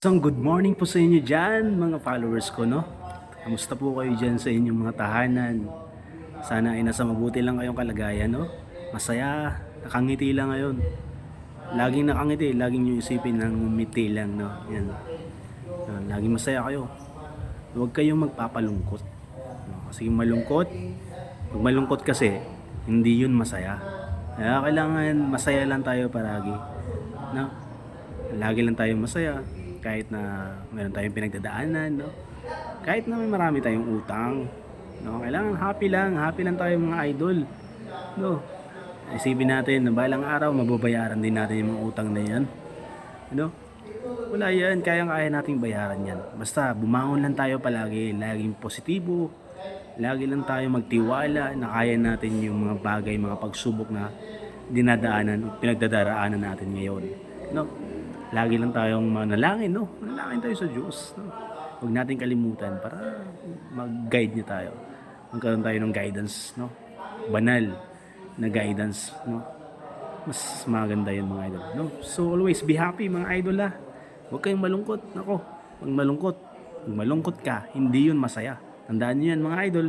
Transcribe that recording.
Isang good morning po sa inyo dyan, mga followers ko, no? Kamusta po kayo dyan sa inyong mga tahanan? Sana ay nasa mabuti lang kayong kalagayan, no? Masaya, nakangiti lang ngayon. Laging nakangiti, laging nyo isipin na ngumiti lang, no? Yan. Laging masaya kayo. Huwag kayong magpapalungkot. No? Kasi malungkot, pag malungkot kasi, hindi yun masaya. Kaya kailangan masaya lang tayo palagi. No? Lagi lang tayong masaya kahit na meron tayong pinagdadaanan, no? Kahit na may marami tayong utang, no? Kailangan happy lang tayo mga idol, no? Isipin natin na balang araw mababayaran din natin yung mga utang na yan, no? Wala yan, kaya nating bayaran yan. Basta bumangon lang tayo palagi, laging positibo, lagi lang tayo magtiwala na kaya natin yung mga bagay, mga pagsubok na dinadaanan, pinagdadaraanan natin ngayon, no? Lagi lang tayong manalangin, no? Manalangin tayo sa Diyos, no? Huwag natin kalimutan para mag-guide niya tayo. Magkaroon tayo ng guidance, no? Banal na guidance, no? Mas maganda yun mga idol, no? So always be happy mga idol, ha? Huwag kayong malungkot. Nako, pag malungkot ka, hindi yun masaya. Tandaan niyo yan mga idol.